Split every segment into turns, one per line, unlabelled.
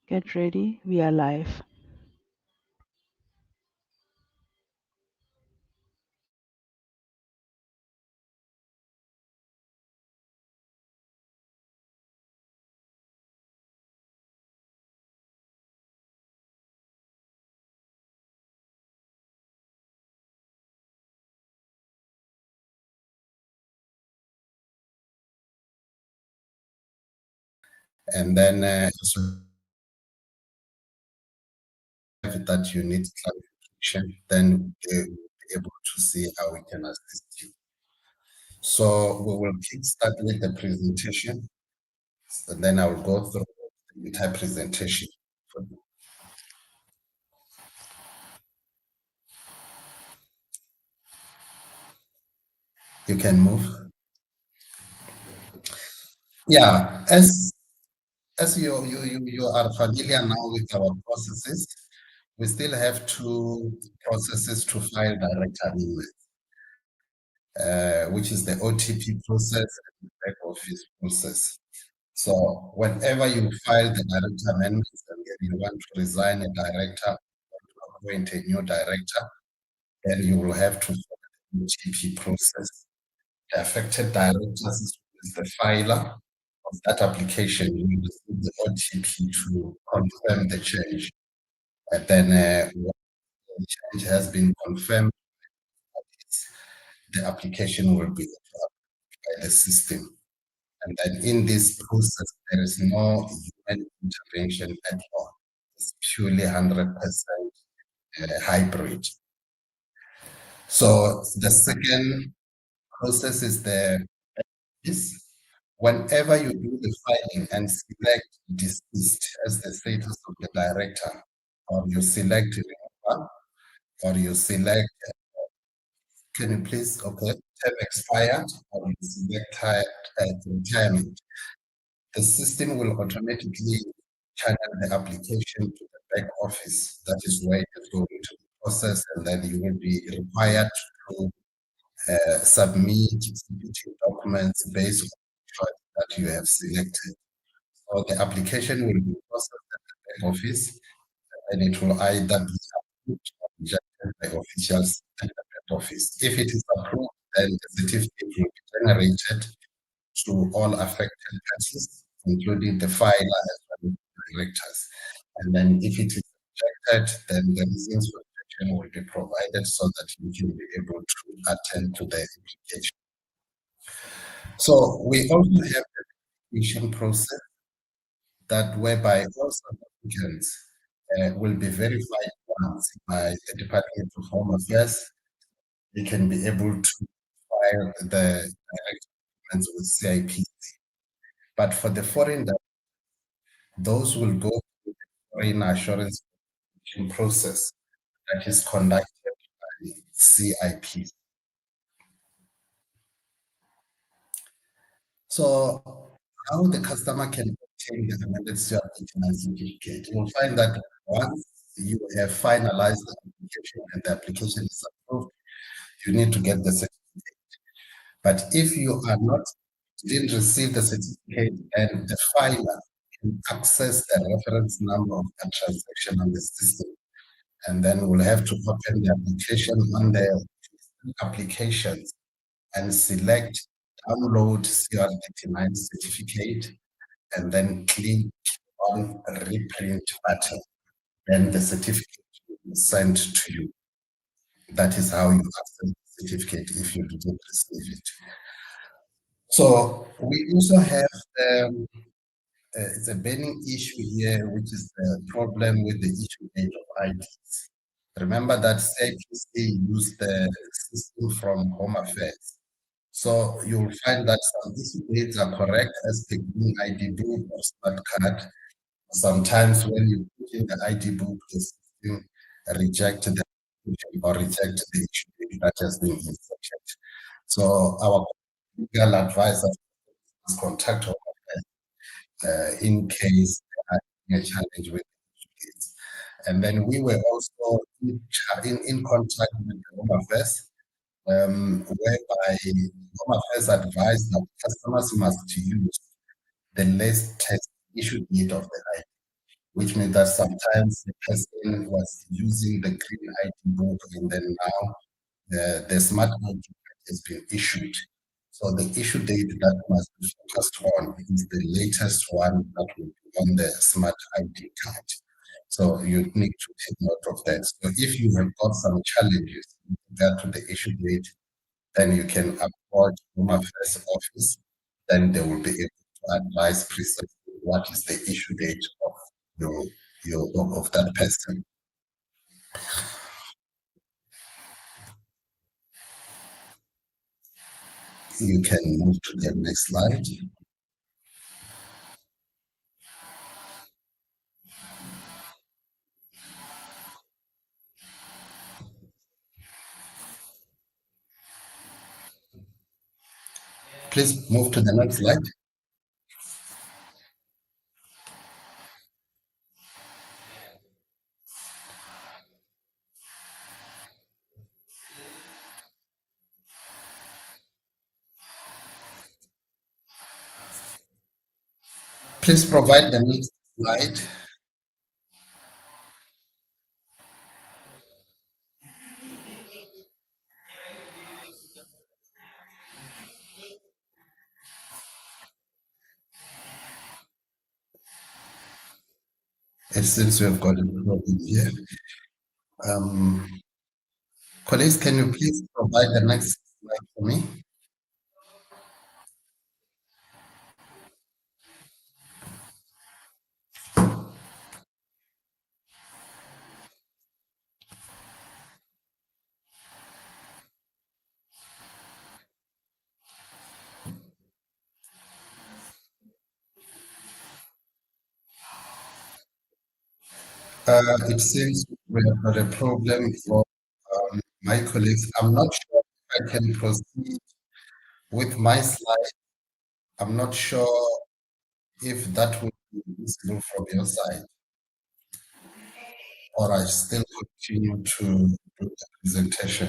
Get ready, we are live.
And then that you need clarification, then we'll be able to see how we can assist you. So we will start with the presentation, and then I will go through the entire presentation. You can move. Yeah, as you are familiar now with our processes, we still have two processes to file direct amendment, which is the OTP process and the back office process. So whenever you file the direct amendments and then you want to resign a director or to appoint a new director, then you will have to follow the OTP process. The affected directors is the filer of that application. You will receive the OTP to confirm the change. And then once the change has been confirmed, the application will be approved by the system. And then in this process, there is no human intervention at all. It's purely 100% hybrid. So the second process is whenever you do the filing and select deceased as the status of the director, or you select removal, or you select, can you please, okay, term expired, or you select retirement, the system will automatically channel the application to the back office. That is where it is going to be processed, and then you will be required to submit supporting documents based on the choice that you have selected. So the application will be processed at the back office, and it will either be approved or rejected by officials at the back office. If it is approved, then the certificate will be generated to all affected parties, including the filer as well as the directors. And then if it is rejected, then the reasons for rejection will be provided so that you can be able to attend to the application. So we also have the application process that whereby all South Africans will be verified once by the Department of Home Affairs. They can be able to file the direct documents with CIPC. But for the foreign, those will go through the foreign assurance process that is conducted by CIP. So how the customer can obtain the amended CR39 certificate, you will find that once you have finalized the application and the application is approved, you need to get the certificate. But if you are not, didn't receive the certificate and the filer can access the reference number of that transaction on the system, and then we'll have to open the application on the applications and select download CR39 certificate and then click on reprint button. Then the certificate will be sent to you. That is how you access the certificate if you didn't receive it. So we also have it's a burning issue here, which is the problem with the issue date of IDs. Remember that CIPC used the system from Home Affairs. So you'll find that some issue dates are correct as per green ID book or smart card. Sometimes when you put in the ID book, the system reject the or reject the issue date that has been inserted. So our legal advisor must contact Home Affairs in case there are a challenge with the issue dates. And then we were also in contact with the Home Affairs, whereby Home Affairs advised that customers must use the latest issue date of the ID. which means that sometimes the person was using the green ID book and then now the smart ID has been issued. So the issue date that must be focused on is the latest one that will be on the smart ID card. So you need to take note of that. So if you have got some challenges with regard to the issue date, then you can approach Home Affairs office. Then they will be able to advise precisely what is the issue date of of that person. You can move to the next slide. Please move to the next slide. Please provide the next slide. It seems we have got a problem here. Colleagues, can you please provide the next slide for me? It seems we have got a problem for my colleagues. I'm not sure if I can proceed with my slide. I'm not sure if that would be visible from your side, or I still continue to do the presentation.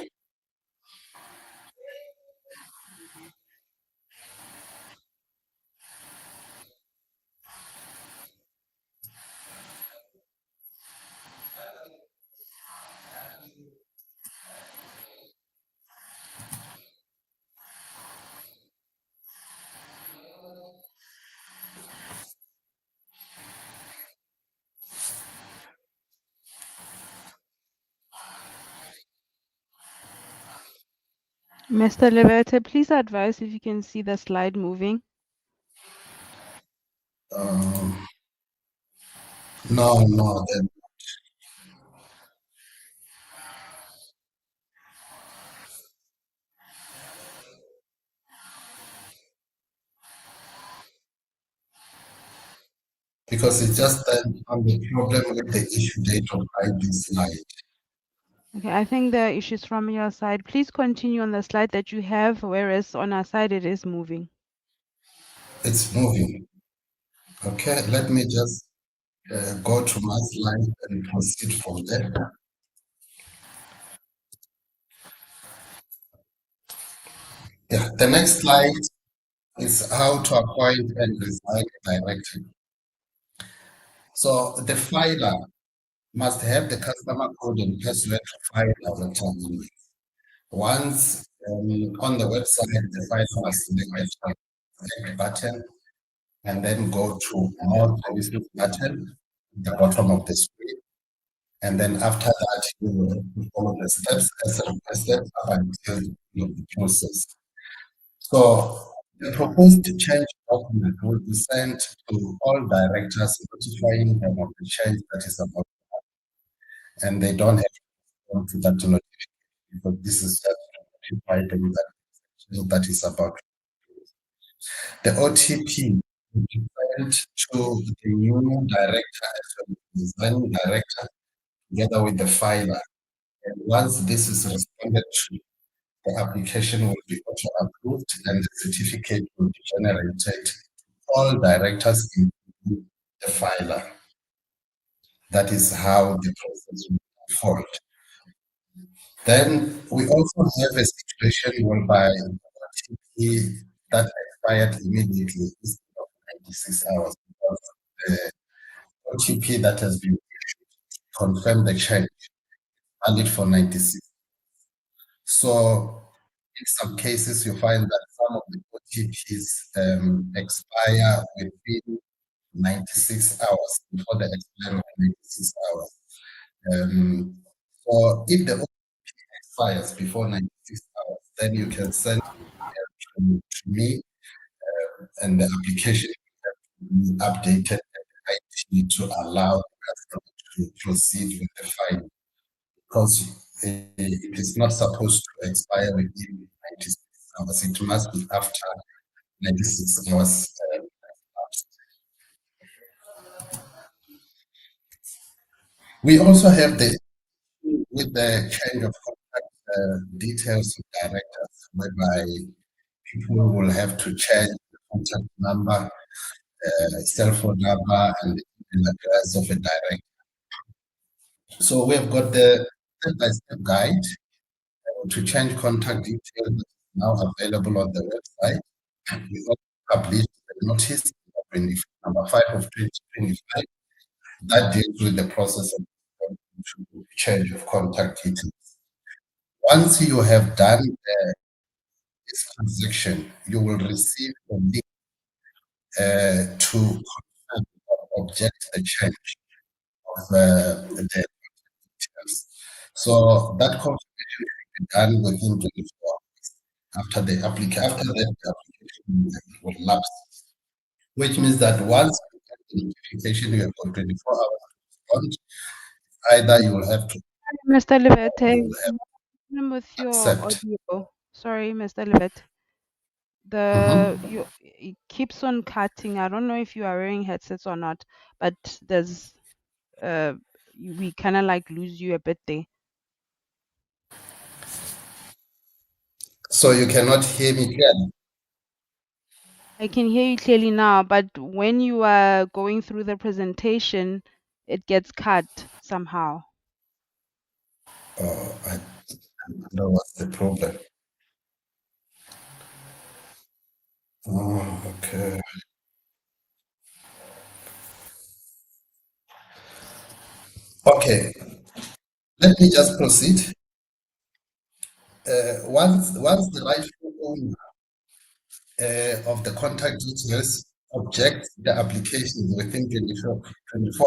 Mr. Leverte, please advise if you can see the slide moving.
No, then because it's just on the problem with the issue date of ID slide.
Okay, I think the issue is from your side. Please continue on the slide that you have, whereas on our side it is moving.
It's moving. Okay, let me just go to my slide and proceed from there. Yeah, the next slide is how to appoint and resign a director. So the filer must have the customer code and password to file our term. Once on the website, the filer must select the select button and then go to more services button at the bottom of the screen. And then after that, you will follow the steps as requested up until the process. So the proposed change document will be sent to all directors, notifying them of the change that is about, and they don't have to respond to that notification because this is just to notify them that that is about. The OTP will be sent to the new director as well as the design director together with the filer. And once this is responded to, the application will be auto-approved and the certificate will be generated to all directors, including the filer. That is how the process will unfold. Then we also have a situation whereby OTP that expired immediately instead of 96 hours because the OTP that has been confirmed the change valid for 96. So in some cases, you find that some of the OTPs expire within 96 hours before the expiry of 96 hours. So if the OTP expires before 96 hours, then you can send to me and the application will be updated at IT to allow the customer to proceed with the file because it is not supposed to expire within 96 hours. It must be after 96 hours. We also have the with the change of contact details of directors, whereby people will have to change the contact number, cell phone number, and the email address of a director. So we have got the step-by-step guide to change contact details now available on the website. We also published the notice number 5 of 2025 that deals with the process of change of contact details. Once you have done this transaction, you will receive a link to confirm or object the change of the details. So that confirmation will be done within 24 hours. After that, the application will lapse, which means that once you get the notification, you have got 24 hours to respond. Either you will have to
Mr. Levette,
you will have
problem with your
accept.
audio. Sorry, Mr. Levette. It keeps on cutting. I don't know if you are wearing headsets or not, but there's uh we kind of like lose you a bit there.
So you cannot hear me clearly.
I can hear you clearly now, but when you are going through the presentation, it gets cut somehow.
I don't know what's the problem. Oh, okay. Okay, let me just proceed. Once the rightful owner of the contact details objects the application within 24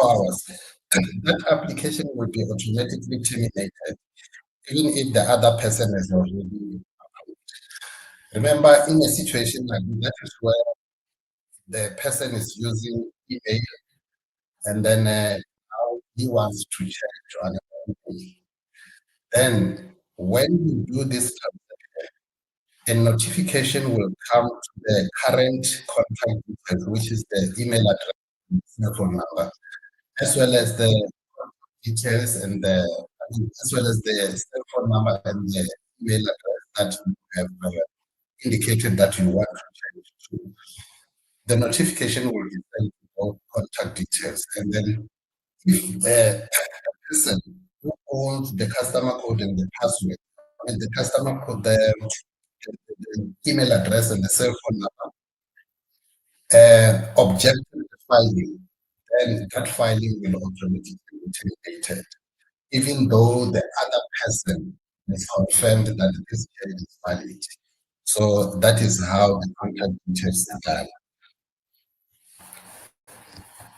hours, that application will be automatically terminated, even if the other person has already approved. Remember, in a situation like that is where the person is using email and then now he wants to change to another email. Then when you do this a notification will come to the current contact details, which is the email address and cell phone number, as well as the details and as well as the cell phone number and the email address that you have indicated that you want to change to. The notification will be sent to all contact details, and then if the person who owns the customer code and the password, and the customer code, the email address and the cell phone number objected the filing, then that filing will automatically be terminated, even though the other person has confirmed that this change is valid. So that is how the contact details are done.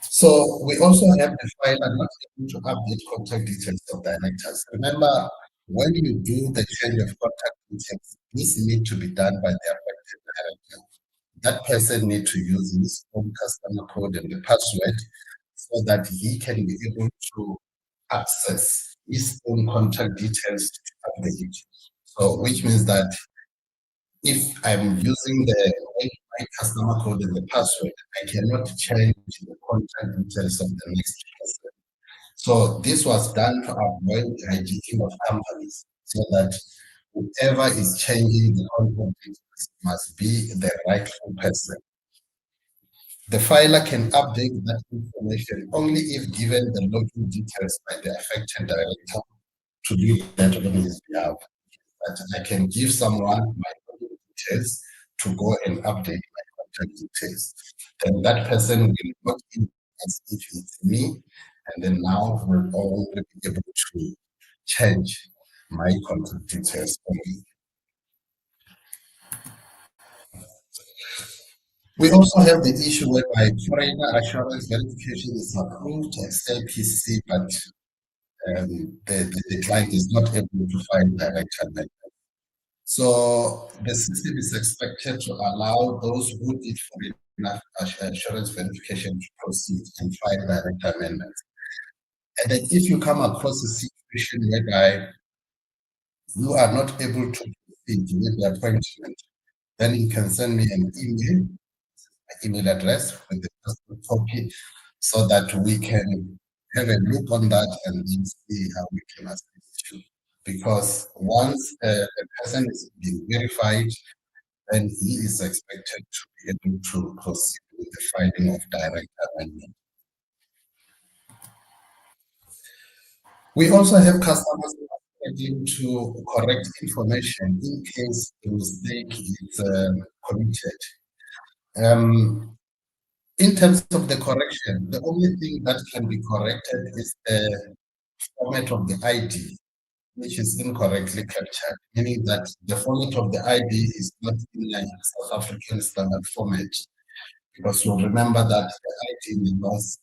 So we also have the filer not able to update contact details of directors. Remember, when you do the change of contact details, this needs to be done by the affected director. That person needs to use his own customer code and the password so that he can be able to access his own contact details to update. So, which means that if I'm using my customer code and the password, I cannot change the contact details of the next person. So this was done to avoid hijacking of companies, so that whoever is changing the contact details must be the rightful person. The filer can update that information only if given the login details by the affected director to do that on his behalf. That I can give someone my login details to go and update my contact details. Then that person will log in as if it's me, and then now we'll only be able to change my contact details only. We also have the issue whereby foreigner assurance verification is approved as APC, but the client is not able to find direct amendment. So the system is expected to allow those who did foreigner assurance verification to proceed and file direct amendments. And then if you come across a situation whereby you are not able to proceed with the appointment, then you can send me an email address with the passport copy so that we can have a look on that and then see how we can assist you. Because once a person is being verified, then he is expected to be able to proceed with the filing of direct amendment. We also have customers who are expecting to correct information in case the mistake is committed. In terms of the correction, the only thing that can be corrected is the format of the ID, which is incorrectly captured, meaning that the format of the ID is not in a South African standard format. Because you'll remember that the ID numbers,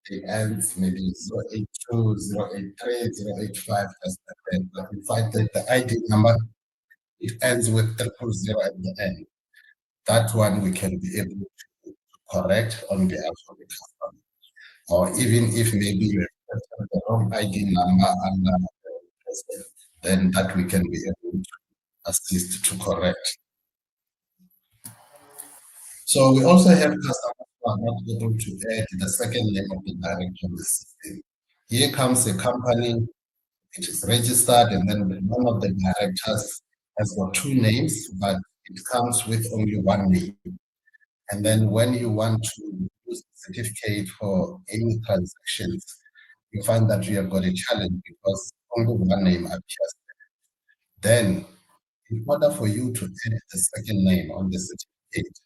they end maybe 082, 083, 085, as that. But we find that the ID number, it ends with 000 at the end. That one we can be able to correct on behalf of the customer. Or even if maybe you have the wrong ID number under the person, then that we can be able to assist to correct. So we also have customers who are not able to add the second name of the director on the system. Here comes a company, it is registered, and then one of the directors has got two names, but it comes with only one name. And then when you want to use the certificate for any transactions, you find that you have got a challenge because only one name appears. Then, in order for you to add the second name on the certificate,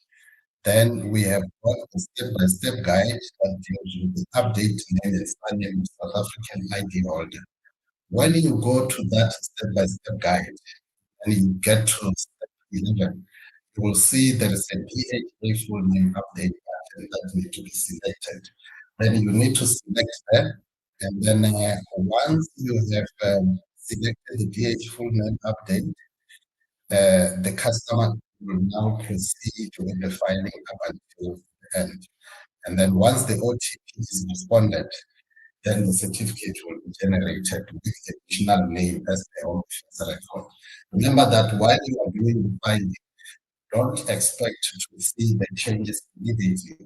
then we have got a step-by-step guide that deals with the update name and surname of South African ID holder. When you go to that step-by-step guide and you get to step 11, you will see there is a DHA full name update button that needs to be selected. Then you need to select that, and then once you have selected the DH full name update, the customer will now proceed with the filing up until the end. And then once the OTP is responded, then the certificate will be generated with the additional name as the office record. Remember that while you are doing the filing, don't expect to see the changes immediately.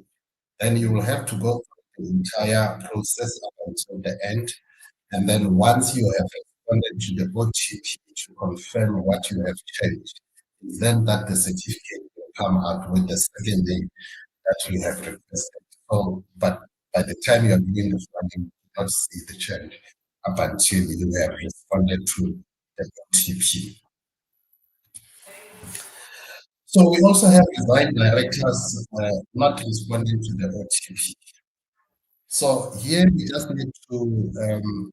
Then you will have to go through the entire process up until the end. And then once you have responded to the OTP to confirm what you have changed, then that the certificate will come out with the second name that you have requested. So, but by the time you are doing the filing, you do not see the change up until you have responded to the OTP. So we also have design directors not responding to the OTP. So here we just need to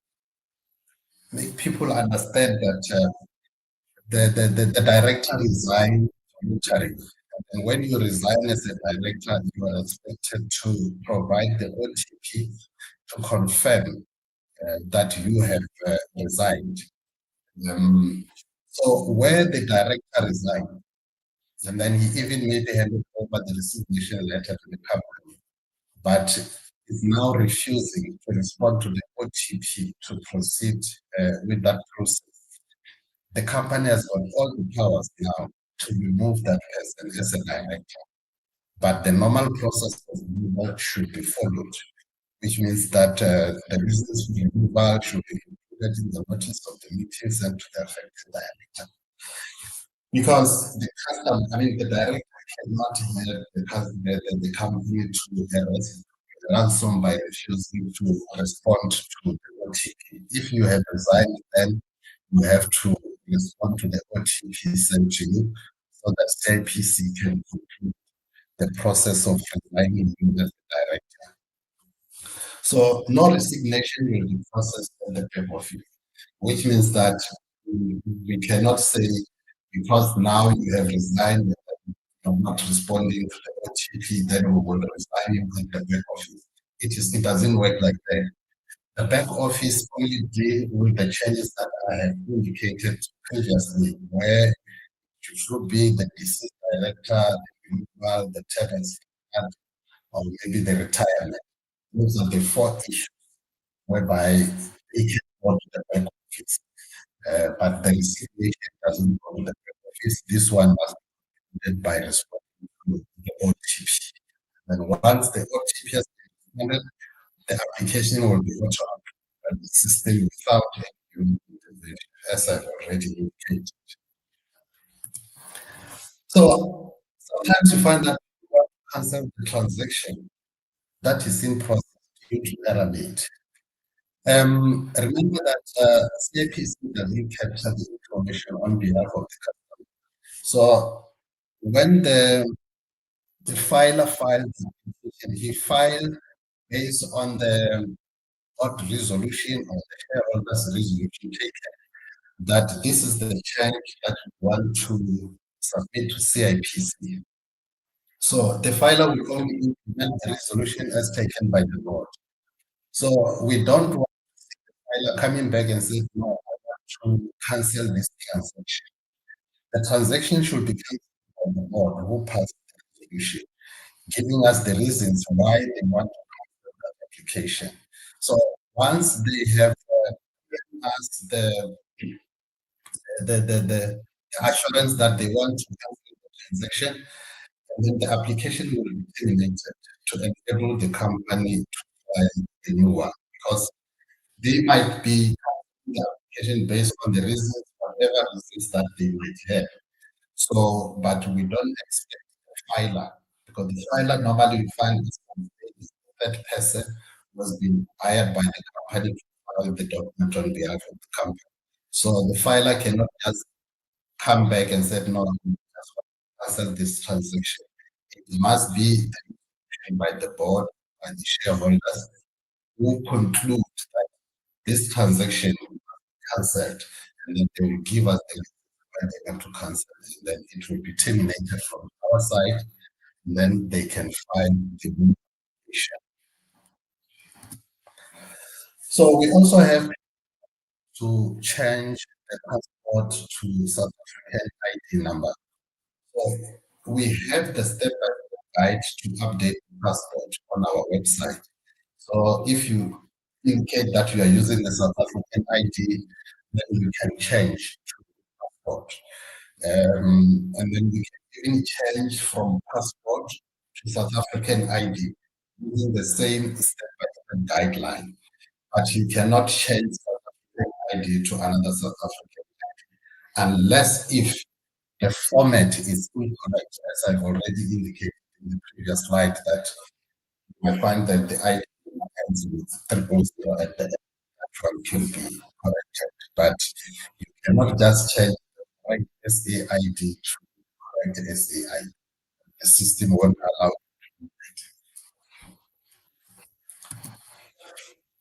make people understand that the director resign voluntarily. And when you resign as a director, you are expected to provide the OTP to confirm that you have resigned. So where the director resigned, and then he even maybe handed over the resignation letter to the company, but is now refusing to respond to the OTP to proceed with that process. The company has got all the powers now to remove that person as a director. But the normal process of removal should be followed, which means that the reasons for removal should be included in the notice of the meeting sent to the affected director. Because the custom, I mean, the director cannot have the company to arrest ransom by refusing to respond to the OTP. If you have resigned, then you have to respond to the OTP sent to you so that CIPC can complete the process of resigning you as the director. So no resignation will be processed at the back office, which means that we cannot say because now you have resigned, you're not responding to the OTP, then we will resign you at the back office. It doesn't work like that. The back office only deal with the changes that I have indicated previously, where it should be the deceased director, the removal, the tenancy, or maybe the retirement. Those are the four issues whereby they can go to the back office. But the resignation doesn't go to the back office. This one must be done by responding to the OTP. And once the OTP has been responded, the application will be auto and the system without any human intervention, as I've already indicated. So sometimes you find that you want to cancel the transaction that is in process due to error made. Remember that CIPC doesn't capture the information on behalf of the customer. So when the filer filed the application, he filed based on the board resolution or the shareholders resolution taken that this is the change that we want to submit to CIPC. So the filer will only implement the resolution as taken by the board. So we don't want filer coming back and say, no, I want to cancel this transaction. The transaction should be cancelled by the board who passed the resolution, giving us the reasons why they want to cancel that application. So once they have given us the assurance that they want to cancel the transaction, and then the application will be terminated to enable the company to file a new one because they might be the application based on the reasons, whatever reasons that they might have. So, but we don't expect the filer because the filer normally you find is that person who has been hired by the company to file the document on behalf of the company. So the filer cannot just come back and say, no, I just want to cancel this transaction. It must be by the board, by the shareholders who conclude that this transaction will be cancelled, and then they will give us the reason why they want to cancel it. And then it will be terminated from our side, and then they can find the new application. So we also have to change the passport to South African ID number. So we have the step-by-step guide to update the passport on our website. So if you indicate that you are using a South African ID, then you can change to passport. And then you can even change from passport to South African ID using the same step-by-step guideline. But you cannot change South African ID to another South African unless if the format is incorrect, as I've already indicated in the previous slide, that I find that the ID ends with 000 at the end. That one can be corrected, but you cannot just change the correct SAID to correct SAID. The system won't allow.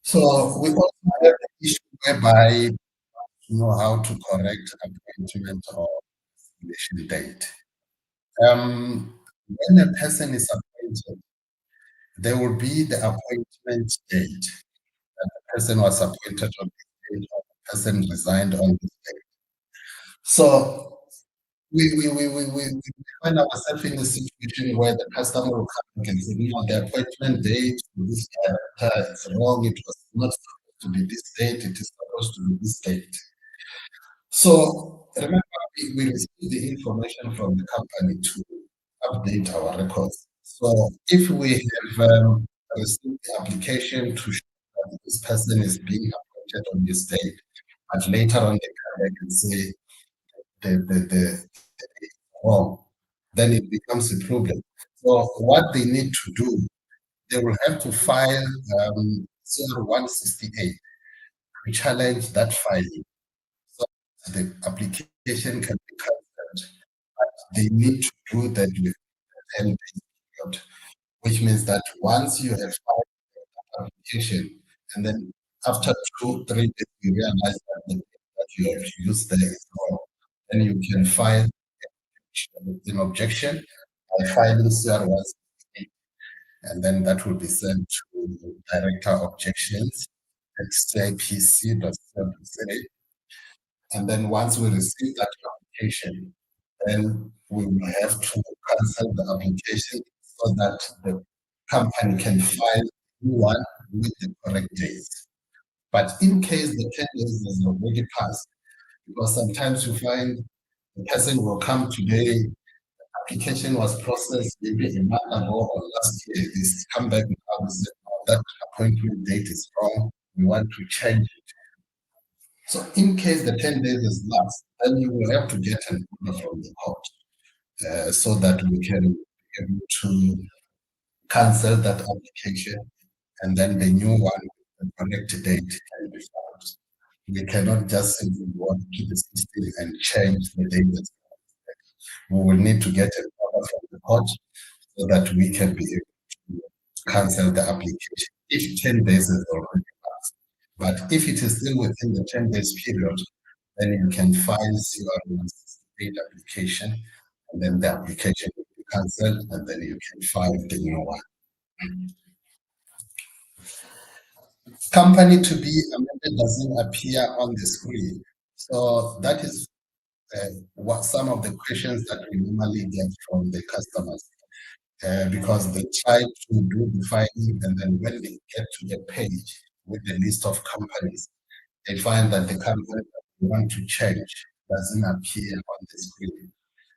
So we also have the issue whereby you know how to correct appointment or cancellation date. When a person is appointed, there will be the appointment date. That the person was appointed on this date or the person resigned on this date. So we find ourselves in a situation where the customer will come and say, no, the appointment date for this character is wrong. It was not supposed to be this date. It is supposed to be this date. So remember, we receive the information from the company to update our records. So if we have received the application to show that this person is being appointed on this date, but later on they come back and say the date is wrong, then it becomes a problem. So what they need to do, they will have to file CR 168 to challenge that filing. So the application can be cancelled. They need to do that with 10 days period, which means that once you have filed application, and then after 2, 3 days, you realize that the date that you have used there is wrong, then you can file an objection by filing CR168, and then that will be sent to Director Objections at CIPC.co.za. And then once we receive that application, then we will have to cancel the application so that the company can file a new one with the correct dates. But in case the 10 days has already passed, because sometimes you find the person will come today, application was processed maybe a month ago or last year, this come back and say, "Oh, that appointment date is wrong, we want to change it." So in case the 10 days is lapsed, then you will have to get an order from the court so that we can be able to cancel that application, and then the new one, the correct date can be found. We cannot just simply go to the system and change the date. We will need to get an order from the court so that we can be able to cancel the application if 10 days is already passed. But if it is still within the 10 days period, then you can file your state application, and then the application will be cancelled, and then you can file the new one. Company to be amended doesn't appear on the screen. So that is what some of the questions that we normally get from the customers. Because they try to do the filing, and then when they get to the page with the list of companies, they find that the company that they want to change doesn't appear on the screen.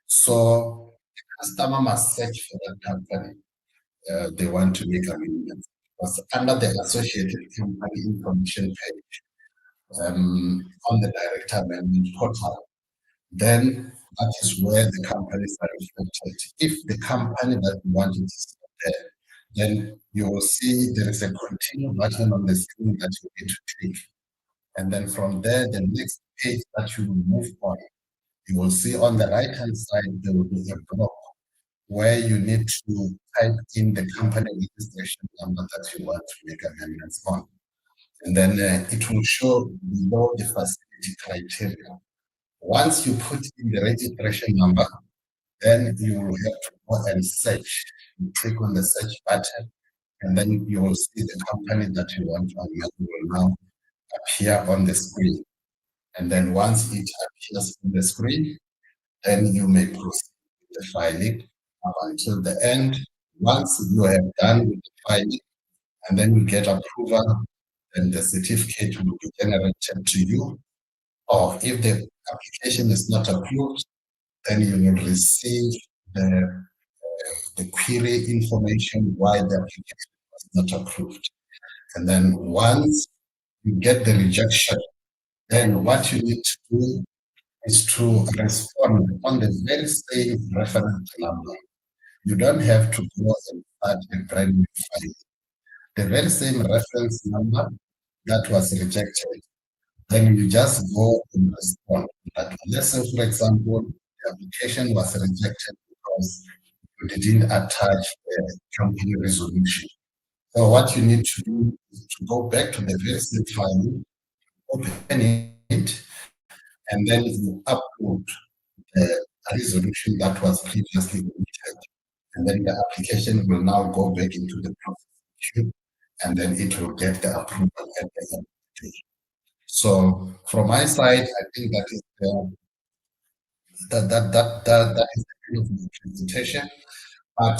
So the customer must search for that company they want to make amendments. Because under the associated company information page on the director amendment portal, then that is where the companies are reflected. If the company that you want it is not there, then you will see there is a continue button on the screen that you need to click. And then from there, the next page that you will move on, you will see on the right hand side, there will be a block where you need to type in the company registration number that you want to make amendments on. And then it will show below the facility criteria. Once you put in the registration number, then you will have to go and search. You click on the search button, and then you will see the company that you want to amend will now appear on the screen. And then once it appears on the screen, then you may proceed with the filing up until the end. Once you have done with the filing, and then you get approval, then the certificate will be generated to you. Or if the application is not approved, then you will receive the query information why the application was not approved. And then once you get the rejection, then what you need to do is to respond on the very same reference number. You don't have to go and start a brand new file. The very same reference number that was rejected, then you just go and respond to that one. Let's say, for example, the application was rejected because you didn't attach the company resolution. So what you need to do is to go back to the very same file, open it, and then you upload the resolution that was previously omitted. And then the application will now go back into the process queue, and then it will get the approval at the end of the day. So from my side, I think that is that is the end of the presentation. But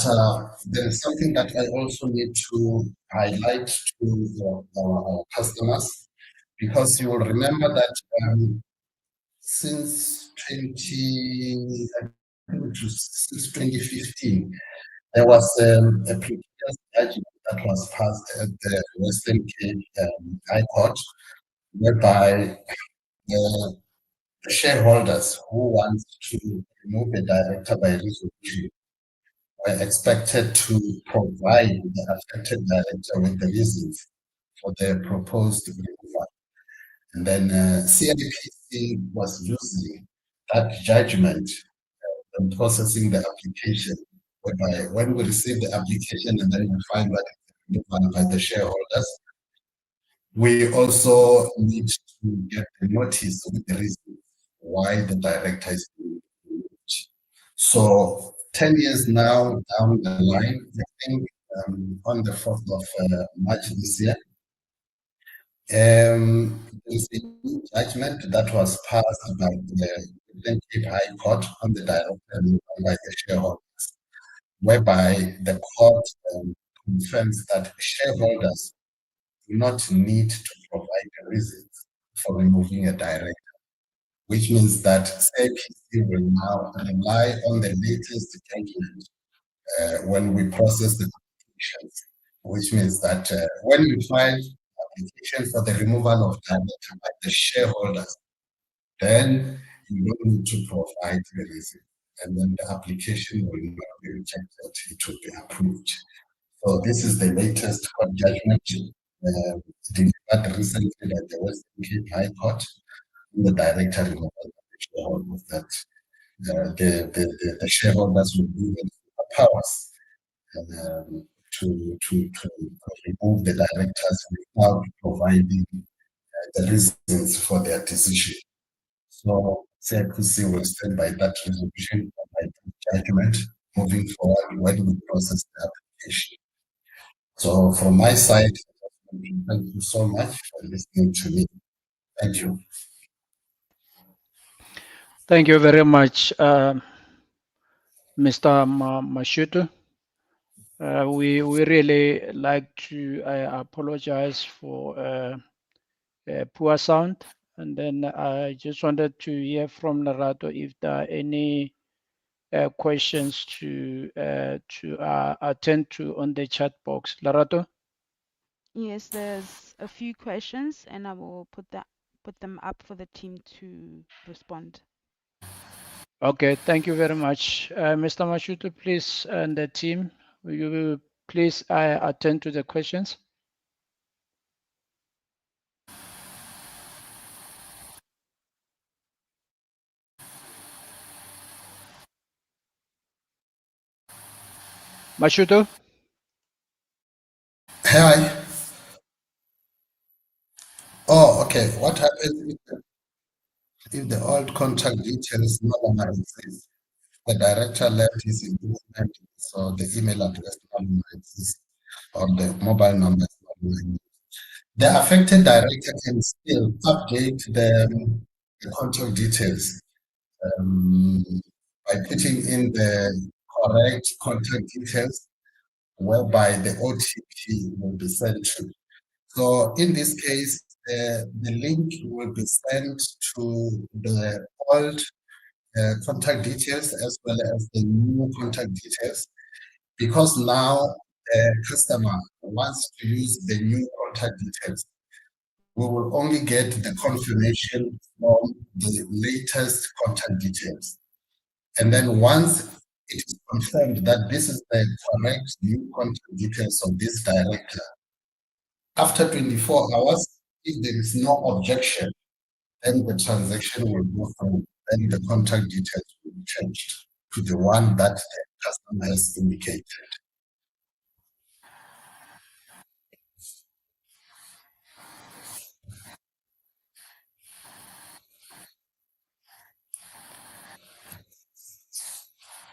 there is something that I also need to highlight to our customers, because you will remember that since 2015, there was a previous judgment that was passed at the Western Cape High Court, whereby the shareholders who want to remove a director by resolution were expected to provide the affected director with the reasons for their proposed removal. And then CIPC was using that judgment in processing the application, whereby when we receive the application and then we find that removal by the shareholders. We also need to get the notice with the reason why the director is being removed. So 10 years now down the line, I think on the 4th of March this year, there's a new judgment that was passed by the Cape High Court on the director removal by the shareholders, whereby the court confirms that shareholders do not need to provide the reasons for removing a director, which means that CIPC will now rely on the latest judgment when we process the applications, which means that when you file application for the removal of director by the shareholders, then you don't need to provide the reason, and then the application will not be rejected, it will be approved. So this is the latest court judgment delivered recently by the Western Cape High Court on the director removal of the shareholders, that the shareholders will be given powers to remove the directors without providing the reasons for their decision. So CIPC will stand by that resolution, by that judgment, moving forward when we process the application. So from my side, thank you so much for listening to me. Thank you.
Thank you very much, Mr. Mashutu. We really like to apologize for poor sound. And then I just wanted to hear from Lerato if there are any questions to attend to on the chat box. Lerato?
Yes, there's a few questions, and I will put them up for the team to respond.
Okay, thank you very much. Mr. Mashutu, please, and the team, will you please attend to the questions? Mashutu?
Hi. Oh, okay. What happens if the old contact details no longer exist? The director left his improvement, so the email address no longer exists, or the mobile number is no longer used. The affected director can still update the contact details by putting in the correct contact details, whereby the OTP will be sent to. So in this case, the link will be sent to the old contact details as well as the new contact details, because now the customer wants to use the new contact details. We will only get the confirmation from the latest contact details. And then once it is confirmed that this is the correct new contact details of this director, after 24 hours, if there is no objection, then the transaction will go through, and the contact details will be changed to the one that the customer has indicated.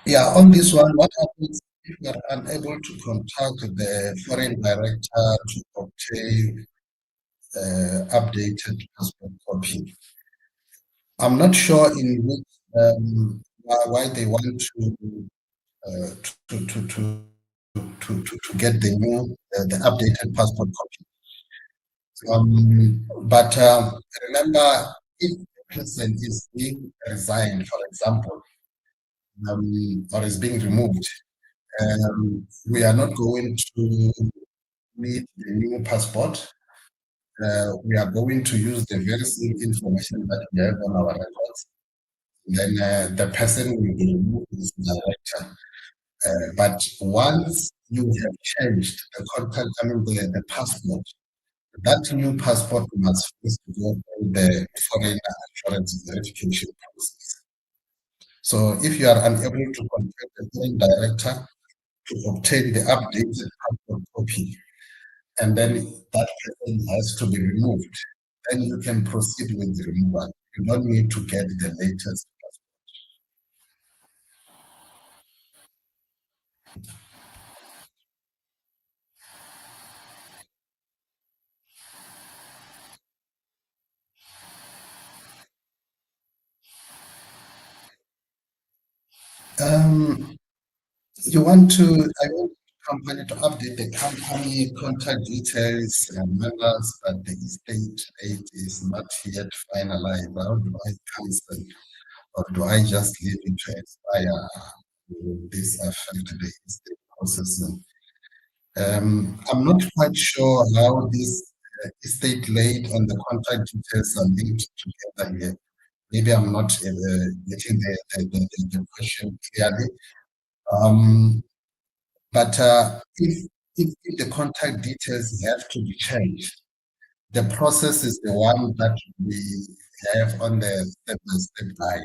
Yeah, on this one, what happens if you are unable to contact the foreign director to obtain updated passport copy? I'm not sure in which why they want uh, to, to, to, to get the new the updated passport copy. But remember, if the person is being resigned, for example, or is being removed, we are not going to need the new passport. We are going to use the very same information that we have on our records. Then the person will be removed as director. But once you have changed the contact, the passport, that new passport must first go through the foreign assurance verification process. So if you are unable to contact the foreign director to obtain the updated passport copy, and then that person has to be removed. Then you can proceed with the removal. You don't need to get the latest. Um, I want the company to update the company contact details and members, but the estate date is not yet finalized. How do I cancel, or do I just leave it to expire? Will this affect the estate processing? I'm not quite sure how this estate late and the contact details are linked together here. Maybe I'm not getting the question clearly. Um, but if the contact details have to be changed, the process is the one that we have on the step-by-step guide.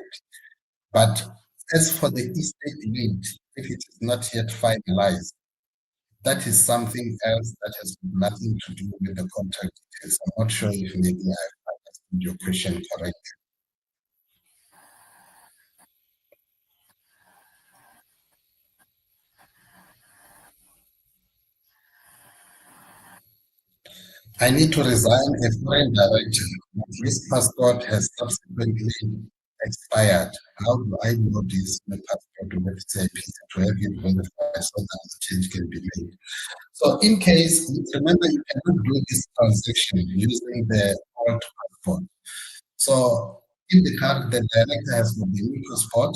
But as for the estate lead, if it is not yet finalized, that is something else that has nothing to do with the contact details. I'm not sure if maybe I've understood your question correctly. I need to resign a foreign director. His passport has subsequently expired. How do I know this my passport website to have it verified so that the change can be made? So in case, remember you cannot do this transaction using the old passport. So if the director has got the new passport,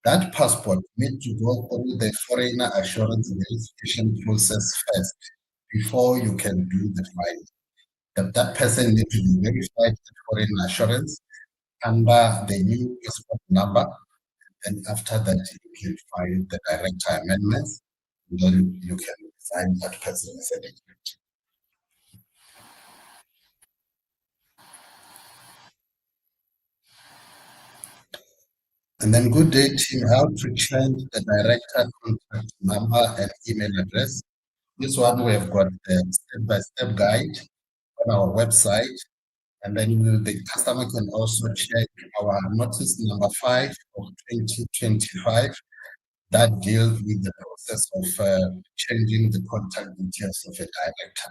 that passport needs to go through the foreigner assurance verification process first before you can do the filing. That person needs to be verified at foreign assurance under the new passport number. And after that, you can file the director amendments. Then you can sign that person as a director. And then good day team, how to change the director contact number and email address. This one we have got the step-by-step guide on our website. And then the customer can also check our notice number 5 of 2025 that deals with the process of changing the contact details of a director.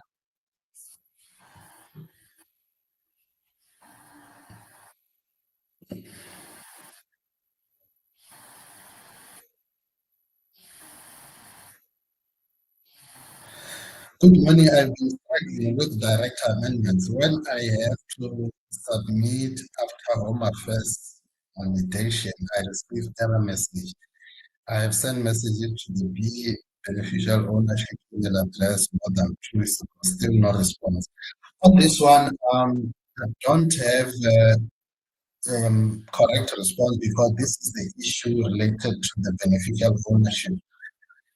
Good morning. I've been struggling with director amendments. When I have to submit after Home Affairs validation, I receive error message. I have sent messages to the B beneficial ownership email address more than 2 weeks ago, still no response. On this one, I don't have correct response because this is the issue related to the beneficial ownership.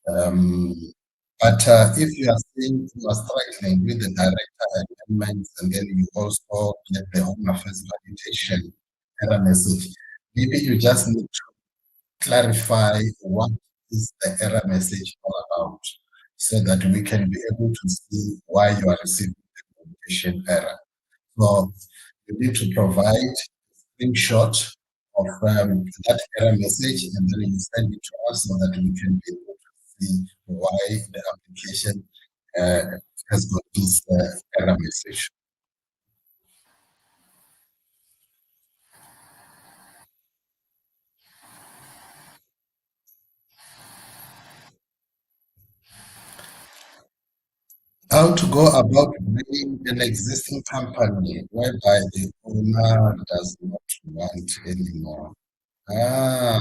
Um, but if you are saying you are struggling with the director amendments and then you also get the home affairs validation error message, maybe you just need to clarify what is the error message all about so that we can be able to see why you are receiving the validation error. So you need to provide a screenshot of that error message and then you send it to us so that we can be able to see why the application has got this error message. How to go about bringing an existing company whereby the owner does not want anymore. Ah,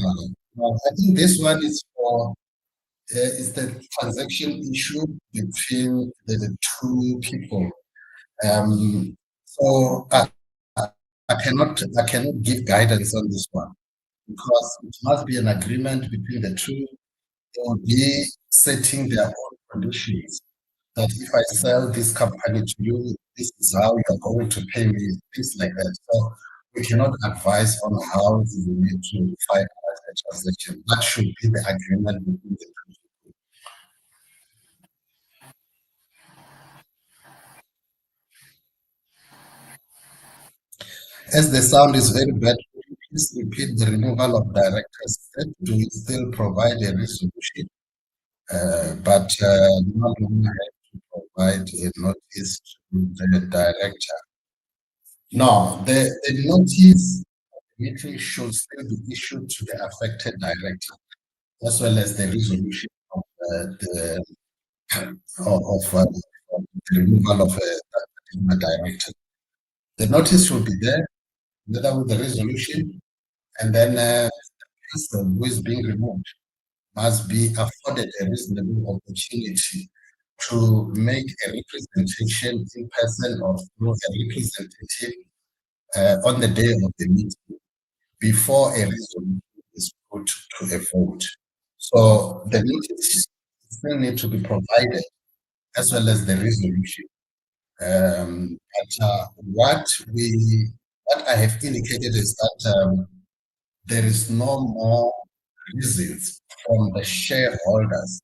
well, I think this one is for is the transaction issue between the two people. So I cannot give guidance on this one because it must be an agreement between the two. They will be setting their own conditions that if I sell this company to you, this is how you're going to pay me, things like that. So we cannot advise on how you need to finalize the transaction. That should be the agreement between the two. As the sound is very bad, please repeat the removal of director's step. Do we still provide a resolution? But no longer have to provide a notice to the director. No, the notice of the meeting should still be issued to the affected director, as well as the resolution of the the removal of a director. The notice should be there, together with the resolution, and then the person who is being removed must be afforded a reasonable opportunity to make a representation in person or through a representative on the day of the meeting before a resolution is put to a vote. So the notice still need to be provided as well as the resolution. But what I have indicated is that there is no more reasons from the shareholders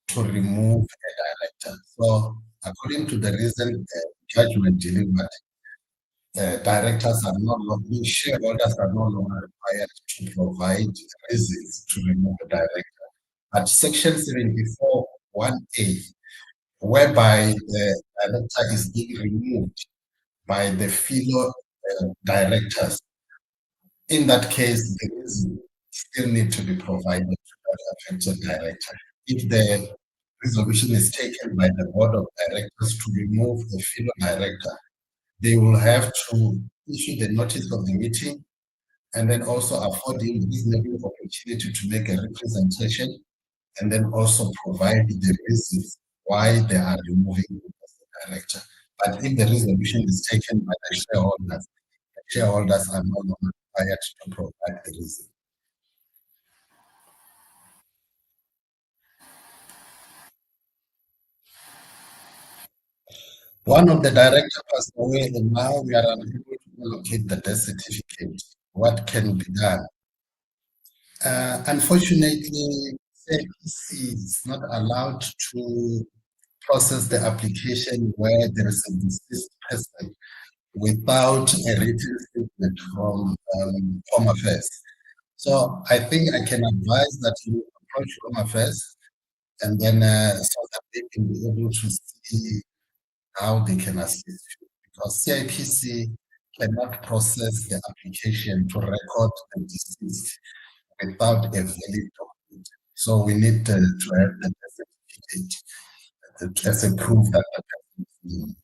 to remove a director. So, according to the recent judgment delivered, directors are no longer, shareholders are no longer required to provide reasons to remove a director. But Section 74 1A, whereby the director is being removed by the fellow directors, in that case, the reason still need to be provided to that affected director. If the resolution is taken by the board of directors to remove a fellow director, they will have to issue the notice of the meeting and then also afford him reasonable opportunity to make a representation and then also provide the reasons why they are removing him as the director. But if the resolution is taken by the shareholders are no longer required to provide the reason. One of the directors passed away, and now we are unable to allocate the death certificate. What can be done? Unfortunately, CIPC is not allowed to process the application where there is a deceased person without a written statement from Home Affairs. So I think I can advise that you approach Home Affairs and then so that they can be able to see how they can assist you. Because CIPC cannot process the application to record the deceased without a valid document. So we need to have the death certificate as a proof that the person is living.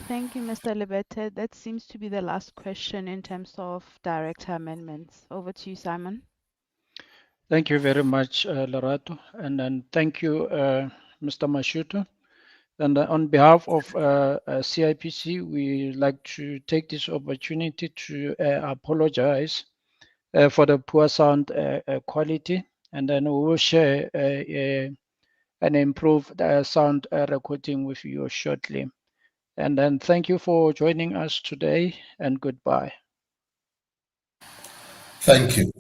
Thank you, Mr. Libete. That seems to be the last question in terms of director amendments. Over to you, Simon.
Thank you very much, Lerato, and then thank you, Mr. Mashuto. And on behalf of CIPC, we like to take this opportunity to apologize for the poor sound quality, and then we will share an improved sound recording with you shortly. And then thank you for joining us today, and goodbye.
Thank you.